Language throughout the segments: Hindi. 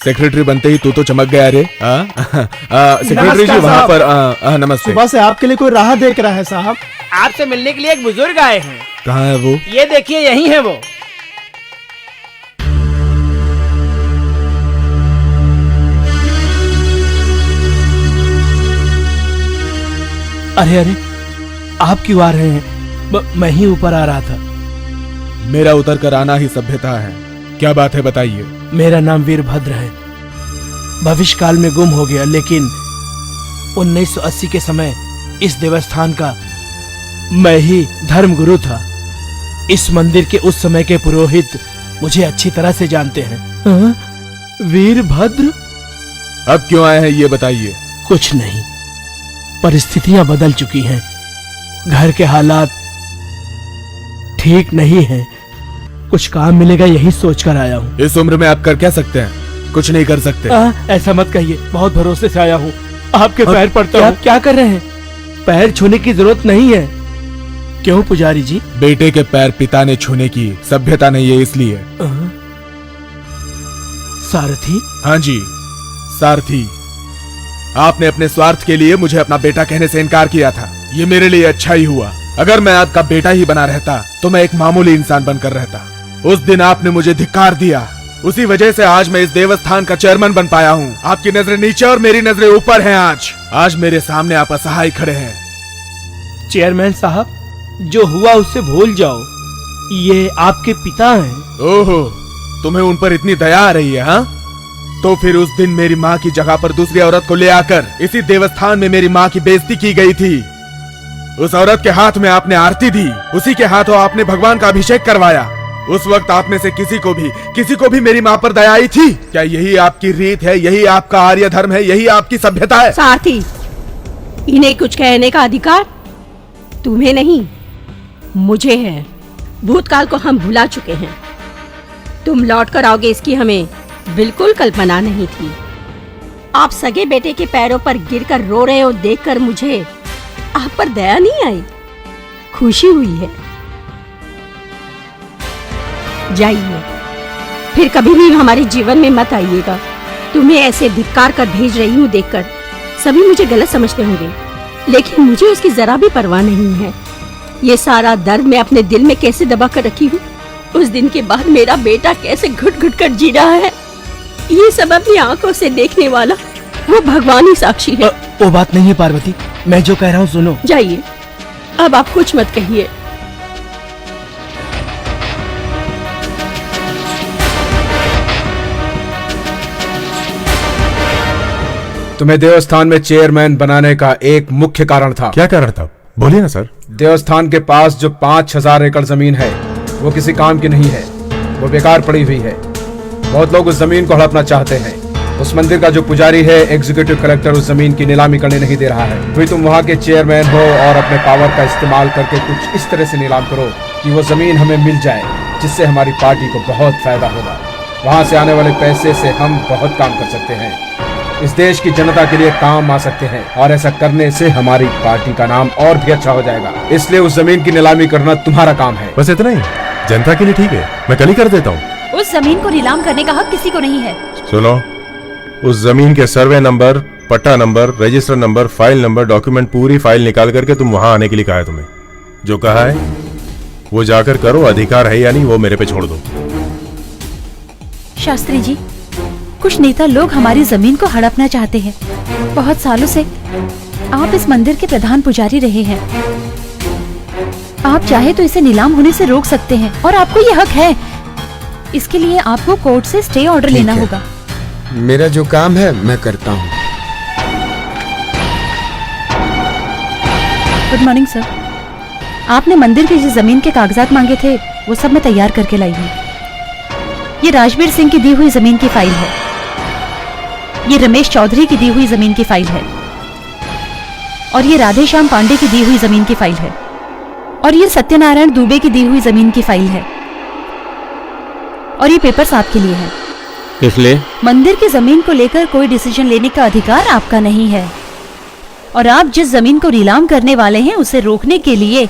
सेक्रेटरी बनते ही तू तो चमक गया रे। सेक्रेटरी जी वहाँ पर नमस्ते। सुबह से आपके लिए कोई राह देख रहा है साहब। आपसे मिलने के लिए एक बुजुर्ग आए हैं। कहाँ है वो? ये देखिए यही है वो। अरे अरे, आप क्यों आ रहे हैं? मैं ही ऊपर आ रहा था। मेरा उतर कर आना ही सभ्यता है। क्या बात है बताइए। मेरा नाम वीरभद्र है। भविष्य काल में गुम हो गया, लेकिन 1980 के समय इस देवस्थान का मैं ही धर्मगुरु था। इस मंदिर के उस समय के पुरोहित मुझे अच्छी तरह से जानते हैं। वीरभद्र? अब क्यों आए हैं ये बताइए। कुछ नहीं, परिस्थितियां बदल चुकी हैं। घर के हालात ठीक नहीं हैं। कुछ काम मिलेगा यही सोचकर आया हूँ। इस उम्र में आप कर क्या सकते हैं? कुछ नहीं कर सकते। ऐसा मत कहिए, बहुत भरोसे से आया हूँ। आपके पैर पड़ता हूँ। आप क्या कर रहे हैं? पैर छूने की जरूरत नहीं है। क्यों पुजारी जी? बेटे के पैर पिता ने छूने की सभ्यता नहीं है, इसलिए। सारथी? हाँ जी, सारथी। आपने अपने स्वार्थ के लिए मुझे अपना बेटा कहने से इनकार किया था। ये मेरे लिए अच्छा ही हुआ। अगर मैं आपका बेटा ही बना रहता तो मैं एक मामूली इंसान बनकर रहता। उस दिन आपने मुझे धिक्कार दिया, उसी वजह से आज मैं इस देवस्थान का चेयरमैन बन पाया हूँ। आपकी नजरें नीचे और मेरी नजरें ऊपर हैं। आज मेरे सामने आप असहाय खड़े हैं। चेयरमैन साहब, जो हुआ उससे भूल जाओ। ये आपके पिता हैं। ओहो, तुम्हें उन पर इतनी दया आ रही है? हाँ, तो फिर उस दिन मेरी माँ की जगह पर दूसरी औरत को ले आकर इसी देवस्थान में मेरी माँ की बेइज्जती की गई थी। उस औरत के हाथ में आपने आरती दी, उसी के हाथों आपने भगवान का अभिषेक करवाया। उस वक्त आप में से किसी को भी मेरी माँ पर दया आई थी? क्या यही आपकी रीत है? यही आपका आर्य धर्म है? यही आपकी सभ्यता है? सारथी, इन्हें कुछ कहने का अधिकार तुम्हें नहीं, मुझे है। भूतकाल को हम भुला चुके हैं। तुम लौट कर आओगे इसकी हमें बिल्कुल कल्पना नहीं थी। आप सगे बेटे के पैरों पर गिरकर रो रहे हो देखकर मुझे आप पर दया नहीं आई, खुशी हुई है। जाइए, फिर कभी भी हमारे जीवन में मत आइएगा। तुम्हें ऐसे धिक्कार कर भेज रही हूँ देखकर सभी मुझे गलत समझते होंगे, लेकिन मुझे उसकी जरा भी परवाह नहीं है। ये सारा दर्द मैं अपने दिल में कैसे दबा कर रखी हूँ। उस दिन के बाद मेरा बेटा कैसे घुट घुट कर जी रहा है, ये सब अपनी आंखों से देखने वाला वो भगवान ही साक्षी है। वो बात नहीं है पार्वती, मैं जो कह रहा हूँ सुनो। जाइए, अब आप कुछ मत कहिए। तुम्हें देवस्थान में चेयरमैन बनाने का एक मुख्य कारण था। क्या कारण था? बोलिए ना सर। देवस्थान के पास जो 5000 एकड़ जमीन है वो किसी काम की नहीं है, वो बेकार पड़ी हुई है। बहुत लोग उस जमीन को हड़पना चाहते हैं। उस मंदिर का जो पुजारी है, एग्जीक्यूटिव कलेक्टर, उस जमीन की नीलामी करने नहीं दे रहा है। फिर तुम वहाँ के चेयरमैन हो और अपने पावर का इस्तेमाल करके कुछ इस तरह से नीलाम करो कि वो जमीन हमें मिल जाए, जिससे हमारी पार्टी को बहुत फायदा होगा। वहाँ से आने वाले पैसे से हम बहुत काम कर सकते हैं, इस देश की जनता के लिए काम आ सकते हैं, और ऐसा करने से हमारी पार्टी का नाम और भी अच्छा हो जाएगा। इसलिए उस जमीन की नीलामी करना तुम्हारा काम है। बस इतना ही? जनता के लिए ठीक है, मैं कल ही कर देता हूँ। उस जमीन को नीलाम करने का हक किसी को नहीं है। सुनो, उस जमीन के सर्वे नंबर, पट्टा number, register number, file number, document, पूरी फाइल निकाल करके तुम वहां आने के लिए कहा है तुम्हें। जो कहा है वो जाकर करो। अधिकार है या नहीं वो मेरे पे छोड़ दो। शास्त्री जी, कुछ नेता लोग हमारी जमीन को हड़पना चाहते हैं। बहुत सालों से आप इस मंदिर के प्रधान पुजारी रहे हैं। आप चाहे तो इसे नीलाम होने से रोक सकते हैं, और आपको ये हक है। इसके लिए आपको कोर्ट से स्टे ऑर्डर लेना होगा। मेरा जो काम है मैं करता हूँ। Good morning sir. आपने मंदिर की जिस जमीन के कागजात मांगे थे वो सब मैं तैयार करके लाई हूँ। ये राजवीर सिंह की दी हुई जमीन की फाइल है, ये रमेश चौधरी की दी हुई जमीन की फाइल है, और ये राधेश्याम पांडे की दी हुई जमीन की फाइल है, और ये सत्यनारायण दुबे की दी हुई जमीन की फाइल है, और ये पेपर्स आपके लिए है। इसलिए मंदिर की जमीन को लेकर कोई डिसीजन लेने का अधिकार आपका नहीं है, और आप जिस जमीन को नीलाम करने वाले हैं उसे रोकने के लिए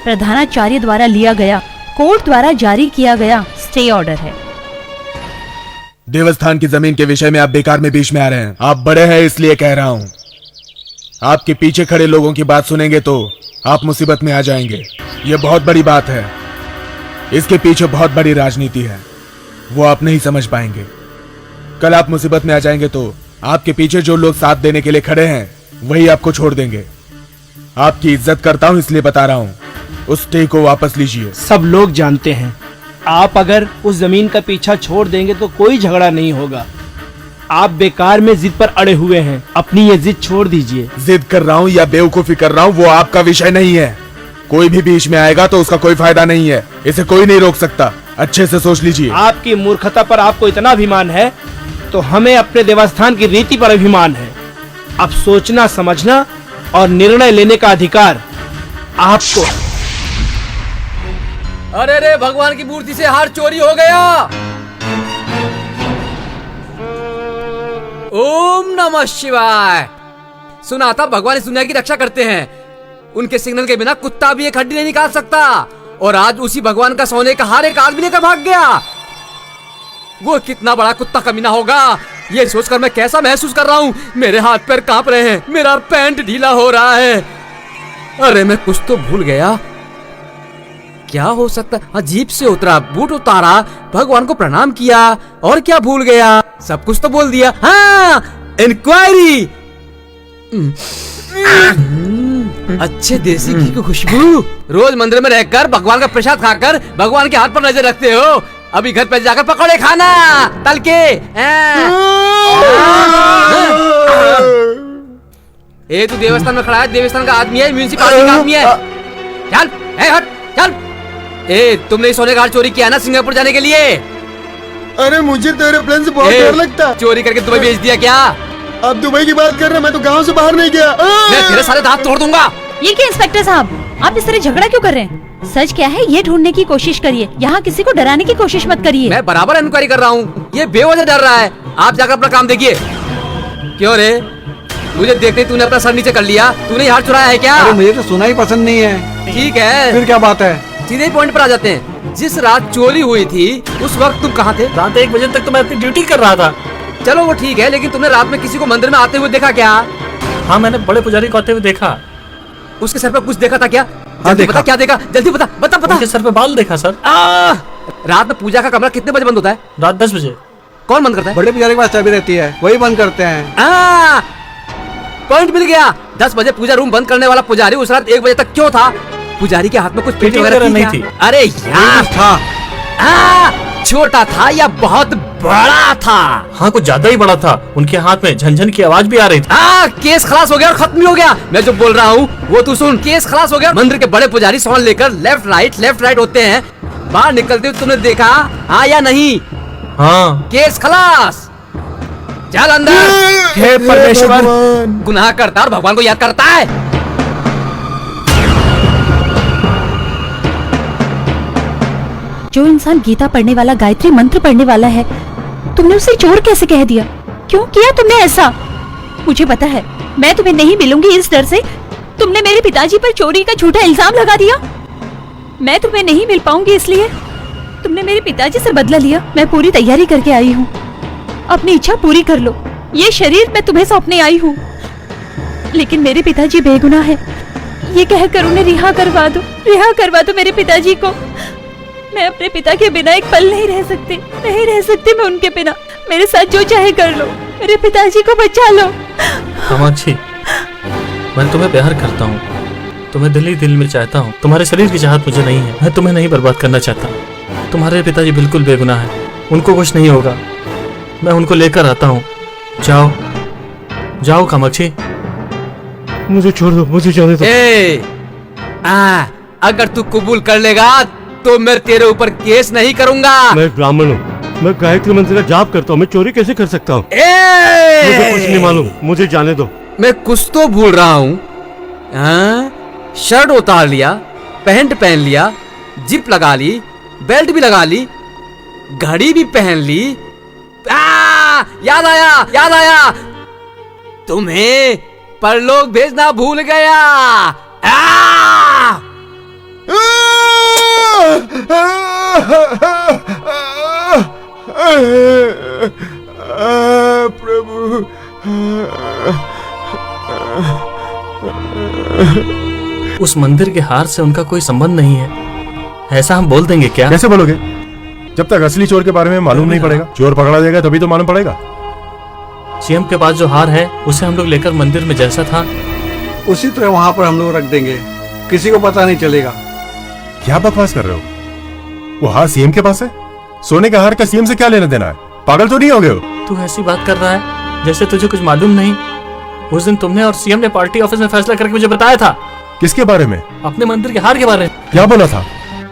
प्रधानाचार्य द्वारा लिया गया, कोर्ट द्वारा जारी किया गया स्टे ऑर्डर है। देवस्थान की जमीन के विषय में आप बेकार में बीच में आ रहे हैं। आप बड़े हैं इसलिए कह रहा हूं। आपके पीछे खड़े लोगों की बात सुनेंगे तो आप मुसीबत में आ जाएंगे। यह बहुत बड़ी बात है। इसके पीछे बहुत बड़ी राजनीति है, वो आप नहीं समझ पाएंगे। कल आप मुसीबत में आ जाएंगे तो आपके पीछे जो लोग साथ देने के लिए खड़े हैं वही आपको छोड़ देंगे। आपकी इज्जत करता हूं इसलिए बता रहा हूं, उस स्टे को वापस लीजिए। सब लोग जानते हैं आप अगर उस जमीन का पीछा छोड़ देंगे तो कोई झगड़ा नहीं होगा। आप बेकार में जिद पर अड़े हुए हैं, अपनी ये जिद छोड़ दीजिए। जिद कर रहा हूं या बेवकूफी कर रहा हूं वो आपका विषय नहीं है। कोई भी बीच में आएगा तो उसका कोई फायदा नहीं है, इसे कोई नहीं रोक सकता। अच्छे से सोच लीजिए। आपकी मूर्खता पर आपको इतना अभिमान है तो हमें अपने देवस्थान की रीति पर अभिमान है। अब सोचना समझना और निर्णय लेने का अधिकार आपको। अरे रे भगवान की मूर्ति से हार चोरी हो गया। ओम नमः शिवाय। सुना था भगवान इस दुनिया की रक्षा करते हैं, उनके सिग्नल के बिना कुत्ता भी एक हड्डी नहीं निकाल सकता। और आज उसी भगवान का सोने का हार एक आदमी लेकर भाग गया। वो कितना बड़ा कुत्ता कमीना होगा, ये सोचकर मैं कैसा महसूस कर रहा हूँ। मेरे हाथ पैर कांप रहे हैं, मेरा पैंट ढीला हो रहा है। अरे मैं कुछ तो भूल गया। क्या हो सकता? अजीब से उतरा, बूट उतारा, भगवान को प्रणाम किया और क्या भूल गया? सब कुछ तो बोल दिया। हाँ, इंक्वायरी। अच्छे देसी घी की खुशबू। रोज मंदिर में रहकर भगवान का प्रसाद खाकर भगवान के हाथ पर नजर रखते हो, अभी घर पे जाकर पकौड़े खाना तल के। ए तू देवस्थान में खड़ा है, देवस्थान का आदमी है, म्यूनिसिपालिटी का आदमी है। चल, हट, चल। ए तुमने सोने का हार चोरी किया ना सिंगापुर जाने के लिए? अरे मुझे तेरे प्लान से बहुत डर लगता। चोरी करके दुबई भेज दिया क्या? अब दुबई की बात कर रहे, मैं तो गांव से बाहर नहीं गया। मैं तेरे सारे दांत तोड़ दूंगा। ये क्या इंस्पेक्टर साहब, आप इस तरह झगड़ा क्यों कर रहे हैं? सच क्या है ये ढूंढने की कोशिश करिए, यहाँ किसी को डराने की कोशिश मत करिए। मैं बराबर इंक्वायरी कर रहा हूँ, ये बेवजह डर रहा है। आप जाकर अपना काम देखिए। क्यों रे, मुझे देखते ही तूने अपना सर नीचे कर लिया? तूने हार चुराया है क्या? अरे मुझे तो सुना ही पसंद नहीं है। ठीक है, फिर क्या बात है? सीधे पॉइंट पर आ जाते हैं। जिस रात चोरी हुई थी उस वक्त तुम कहाँ थे? रात 1 बजे तक तो मैं अपनी ड्यूटी कर रहा था। चलो वो ठीक है, लेकिन तुमने रात में किसी को मंदिर में आते हुए देखा क्या? हाँ, मैंने बड़े पुजारी को आते हुए देखा। उसके सर पे कुछ देखा था क्या? हाँ, जल्दी देखा। बता, क्या देखा? जल्दी बता, बता, बता। उनके सर पे बाल देखा सर। रात में पूजा का कमरा कितने बजे बंद होता है? रात 10 बजे। कौन बंद करता है? बड़े पुजारी के पास चाबी रहती है, वही बंद करते हैं। पॉइंट मिल गया। 10 बजे पूजा रूम बंद करने वाला पुजारी उस रात 1 बजे तक क्यों था? पुजारी के हाथ में कुछ पेटी वगैरह नहीं क्या? थी। अरे यार, था। छोटा था या बहुत बड़ा था? हाँ, कुछ ज्यादा ही बड़ा था। उनके हाथ में झनझन की आवाज भी आ रही थी। केस खलास हो गया और खत्म ही हो गया। मैं जो बोल रहा हूँ वो तू सुन। केस खलास हो गया। मंदिर के बड़े पुजारी सोन लेकर लेफ्ट राइट होते हैं। बाहर निकलते हुए तुमने देखा? हाँ या नहीं? हाँ। केस खलास। चल अंदर। हे परमेश्वर, गुनाह करता और भगवान को याद करता है। जो इंसान गीता पढ़ने वाला, गायत्री मंत्र पढ़ने वाला है, तुमने उसे चोर कैसे कह दिया? क्यों किया तुमने ऐसा? मुझे पता है मैं तुम्हें नहीं मिलूंगी, इस डर से तुमने मेरे पिताजी पर चोरी का झूठा इल्जाम लगा दिया। मैं तुम्हें नहीं मिल पाऊंगी इसलिए तुमने मेरे पिताजी से बदला लिया। मैं पूरी तैयारी करके आई हूँ, अपनी इच्छा पूरी कर लो। ये शरीर मैं तुम्हें सौंपने आई हूँ, लेकिन मेरे पिताजी बेगुनाह है, ये कहकर उन्हें रिहा करवा दो मेरे पिताजी को। मैं अपने पिता के बिना एक पल नहीं रह सकती मैं उनके बिना। मेरे साथ जो चाहे कर लो, मेरे पिताजी को बचा लो। कामाक्षी, मैं तुम्हें प्यार करता हूँ, तुम्हें दिल ही दिल में चाहता हूँ। तुम्हारे शरीर की चाहत मुझे नहीं है, मैं तुम्हें नहीं बर्बाद करना चाहता। तुम्हारे पिताजी बिल्कुल बेगुनाह है, उनको कुछ नहीं होगा। मैं उनको लेकर आता हूँ। जाओ जाओ कामाक्षी। मुझे छोड़ दो, मुझे जाने दो। अगर तू कबूल कर लेगा तो मैं तेरे ऊपर केस नहीं करूंगा। मैं ब्राह्मण हूँ, मैं गायत्री मंत्र का जाप करता हूँ, मैं चोरी कैसे कर सकता हूँ? मुझे कुछ नहीं मालूम, मुझे जाने दो। मैं कुछ तो भूल रहा हूँ। शर्ट उतार लिया, पैंट पहन लिया, जिप लगा ली, बेल्ट भी लगा ली, घड़ी भी पहन ली। याद आया, तुम्हें परलोक भेजना भूल गया। उस मंदिर के हार से उनका कोई संबंध नहीं है, ऐसा हम बोल देंगे क्या? कैसे बोलोगे? जब तक असली चोर के बारे में मालूम नहीं पड़ेगा। चोर पकड़ा जाएगा तभी तो मालूम पड़ेगा। सीएम के पास जो हार है उसे हम लोग लेकर मंदिर में जैसा था उसी तरह वहाँ पर हम लोग रख देंगे, किसी को पता नहीं चलेगा। क्या बकवास कर रहे हो? वो हार सीएम के पास है? सोने का हार का सीएम से क्या लेना देना है? पागल तो नहीं हो गए हो? तू ऐसी बात कर रहा है जैसे तुझे कुछ मालूम नहीं। उस दिन तुमने और सीएम ने पार्टी ऑफिस में फैसला करके मुझे बताया था। किसके बारे में? अपने मंदिर के हार के बारे में। क्या बोला था?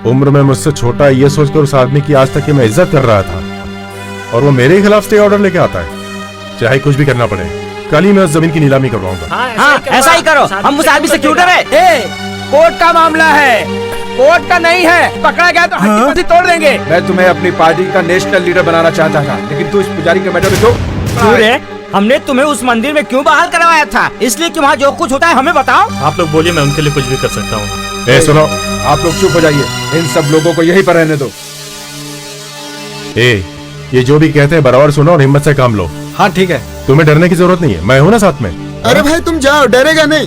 उम्र में मुझसे छोटा ये सोचकर उस आदमी की आज तक की मैं इज्जत कर रहा था, और वो मेरे खिलाफ स्टे ऑर्डर लेके आता है, चाहे कुछ भी करना पड़े। कल ही मैं उस जमीन की नीलामी करवाऊंगा। हाँ, ऐसा ही करो। हम उस आदमी से क्यों डरे? कोर्ट का मामला है, कोर्ट का नहीं है। पकड़ा गया तो हड्डी पसली तोड़ देंगे। मैं तुम्हें अपनी पार्टी का नेशनल लीडर बनाना चाहता था, लेकिन तू इस पुजारी के मैटर में क्यों रे? हमने तुम्हें उस मंदिर में क्यों बहाल करवाया था? इसलिए कि वहाँ जो कुछ होता है हमें बताओ। आप लोग बोलिए, मैं उनके लिए कुछ भी कर सकता हूँ। ए सुनो, आप लोग चुप हो जाइए, इन सब लोगों को यहीं पर रहने दो। ये जो भी कहते हैं बराबर सुनो और हिम्मत से काम लो। हाँ ठीक है। तुम्हें डरने की जरूरत नहीं है, मैं हूं ना साथ में। अरे भाई तुम जाओ, डरेगा नहीं।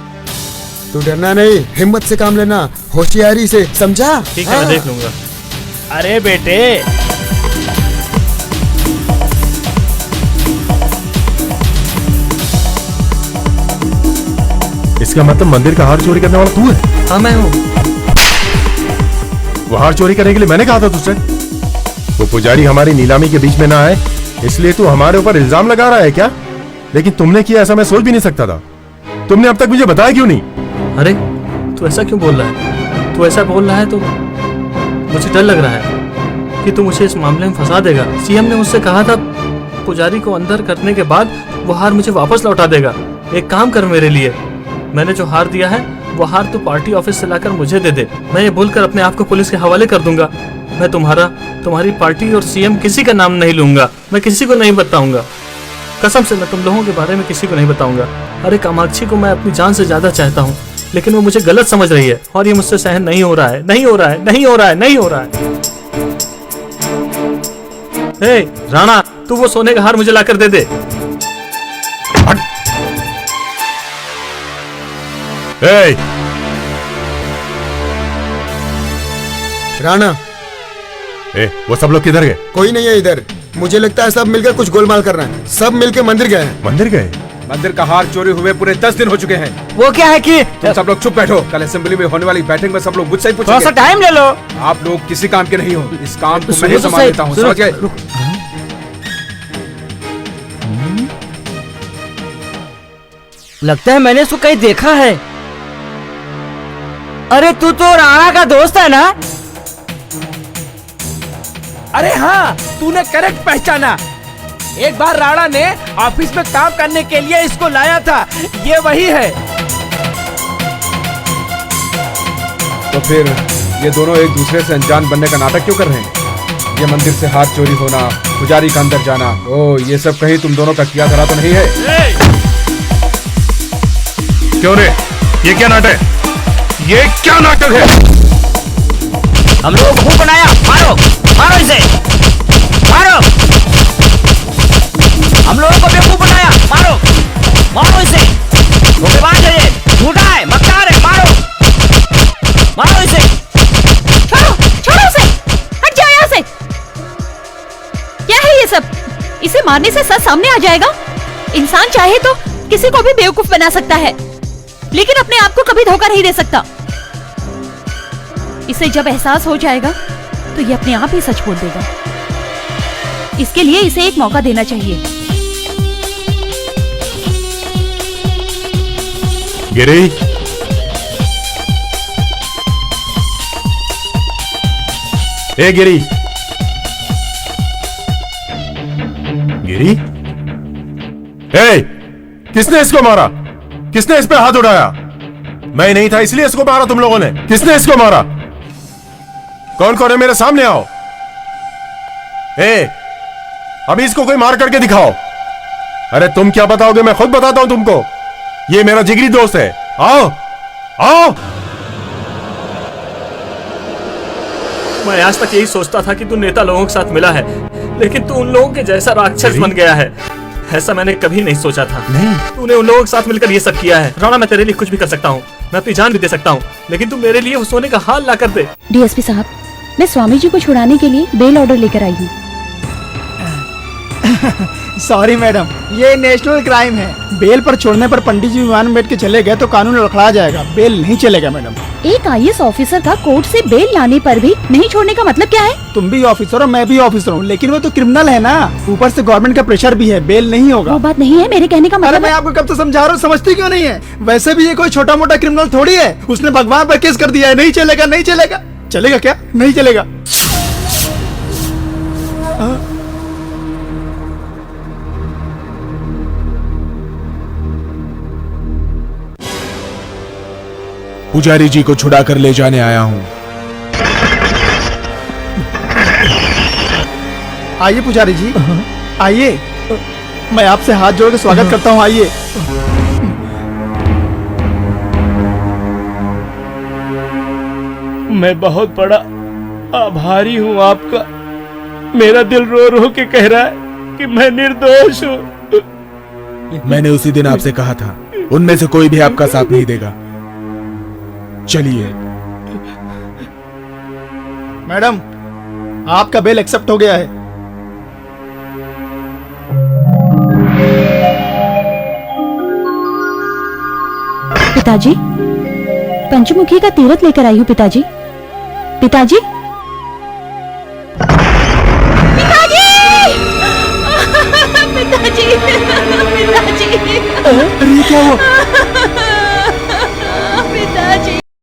तू डरना नहीं, हिम्मत से काम लेना, होशियारी से, समझा? ठीक है, मैं देख लूंगा। अरे बेटे, इसका मतलब मंदिर का हार चोरी करने वाला तू है? हाँ मैं हूँ। वो हार चोरी करने के लिए मैंने कहा था तुझसे। वो पुजारी हमारी नीलामी के बीच में ना आए, इसलिए तू हमारे ऊपर इल्जाम लगा रहा है क्या? लेकिन तुमने किया ऐसा मैं सोच भी नहीं सकता था। तुमने अब तक मुझे बताया क्यों नहीं? अरे तू ऐसा क्यों बोल रहा है? तू ऐसा बोल रहा है तो मुझे डर लग रहा है कि तू मुझे इस मामले में फंसा देगा। सीएम ने मुझसे कहा था पुजारी को अंदर करने के बाद वो हार मुझे वापस लौटा देगा। एक काम कर मेरे लिए, मैंने जो हार दिया है वो हार तू पार्टी ऑफिस से लाकर मुझे दे दे। मैं ये बोलकर अपने आप को पुलिस के हवाले कर दूंगा। मैं तुम्हारी पार्टी और सीएम किसी का नाम नहीं लूंगा। मैं किसी को नहीं बताऊंगा, कसम से मैं तुम लोगों के बारे में किसी को नहीं बताऊंगा। अरे कामाक्षी को मैं अपनी जान से ज्यादा चाहता हूँ, लेकिन वो मुझे गलत समझ रही है और ये मुझसे सहन नहीं हो रहा है, नहीं हो रहा है, नहीं हो रहा है, नहीं हो रहा है। हे राणा, तू वो सोने का हार मुझे लाकर दे दे। राणा, वो सब लोग किधर गए? कोई नहीं है इधर। मुझे लगता है सब मिलकर कुछ गोलमाल कर रहे हैं। सब मिलकर मंदिर गए हैं। मंदिर गए? मंदिर का हार चोरी हुए पूरे 10 दिन हो चुके हैं। वो क्या है कि तुम सब लोग चुप बैठो। कल असेंबली में होने वाली बैठक में सब लोग मुझसे ही थोड़ा पूछेंगे। सा टाइम ले लो। आप लोग किसी काम के नहीं हो, इस काम को मैं सुनो ही तो संभाल सही, लेता हूँ, सुनो, समझ गए? लगता है मैंने इसको कहीं देखा है। अरे तू तो राणा का दोस्त है ना? अरे हाँ, तूने करेक्ट पहचाना। एक बार राणा ने ऑफिस में काम करने के लिए इसको लाया था। ये वही है। तो फिर ये दोनों एक दूसरे से अनजान बनने का नाटक क्यों कर रहे हैं? ये मंदिर से हाथ चोरी होना, पुजारी का अंदर जाना, ओ ये सब कहीं तुम दोनों का किया धरा तो नहीं है? क्यों रे? ये क्या नाटक है? ये क्या नाटक है? हम लोगों को खूब बनाया। मारो, मारो इसे, मारो। हम लोगों को बेवकूफ बनाया। मारो, मारो इसे। धोखेबाज है ये, झूठा है, मक्कार है। मारो, मारो इसे। छोड़ो, छोड़ो उसे, हट जाओ यहाँ से। क्या है ये सब? इसे मारने से सच सामने आ जाएगा। इंसान चाहे तो किसी को भी बेवकूफ बना सकता है, लेकिन अपने आप को कभी धोखा नहीं दे सकता। इसे जब एहसास हो जाएगा तो ये अपने आप ही सच बोल देगा। इसके लिए इसे एक मौका देना चाहिए। गिरी, ए गिरी, गिरी, ए, किसने इसको मारा? किसने इस पे हाथ उठाया? मैं नहीं था इसलिए इसको मारा तुम लोगों ने। किसने इसको मारा? कौन कौन है? मेरे सामने आओ। ए, अभी इसको कोई मार करके दिखाओ। अरे तुम क्या बताओगे? मैं खुद बताता हूं तुमको। ये मेरा जिगरी दोस्त है। आओ, आओ। मैं आज तक यही सोचता था कि तू नेता लोगों के साथ मिला है, लेकिन तू उन लोगों के जैसा राक्षस बन गया है। ऐसा मैंने कभी नहीं सोचा था। नहीं। तूने उन लोगों के साथ मिलकर ये सब किया है। राणा, मैं तेरे लिए कुछ भी कर सकता हूँ, मैं अपनी जान भी दे सकता हूँ, लेकिन तू मेरे लिए वो सोने का हाल ला कर दे। डीएसपी साहब, मैं स्वामी जी को छुड़ाने के लिए बेल ऑर्डर लेकर आई हूँ। सॉरी मैडम, ये नेशनल क्राइम है। बेल पर छोड़ने पर पंडित जी विमान में बैठ के चले गए तो कानून लड़खड़ा जाएगा। बेल नहीं चलेगा मैडम। एक आईएएस ऑफिसर का कोर्ट से बेल लाने पर भी नहीं छोड़ने का मतलब क्या है? तुम भी ऑफिसर हो, मैं भी ऑफिसर हूँ, लेकिन वो तो क्रिमिनल है ना। ऊपर से गवर्नमेंट का प्रेशर भी है, बेल नहीं होगा। वो बात नहीं है, मेरे कहने का अरे मतलब मैं आपको कब तो समझा रहा हूँ, समझती क्यों नहीं है? वैसे भी ये कोई छोटा मोटा क्रिमिनल थोड़ी है। उसने भगवान पर केस कर दिया है। नहीं चलेगा, नहीं चलेगा। चलेगा क्या? नहीं चलेगा। पुजारी जी को छुड़ा कर ले जाने आया हूँ। आइए पुजारी जी, आइए। मैं आपसे हाथ जोड़ के स्वागत करता हूँ। आइए। मैं बहुत बड़ा आभारी हूँ आपका। मेरा दिल रो रो के कह रहा है कि मैं निर्दोष हूँ। मैंने उसी दिन आपसे कहा था, उनमें से कोई भी आपका साथ नहीं देगा। चलिए। मैडम, आपका बेल एक्सेप्ट हो गया है। पिताजी, पंचमुखी का तीरथ लेकर आई हूँ पिताजी। पिताजी, पिताजी, पिताजी। अरे क्या हुआ?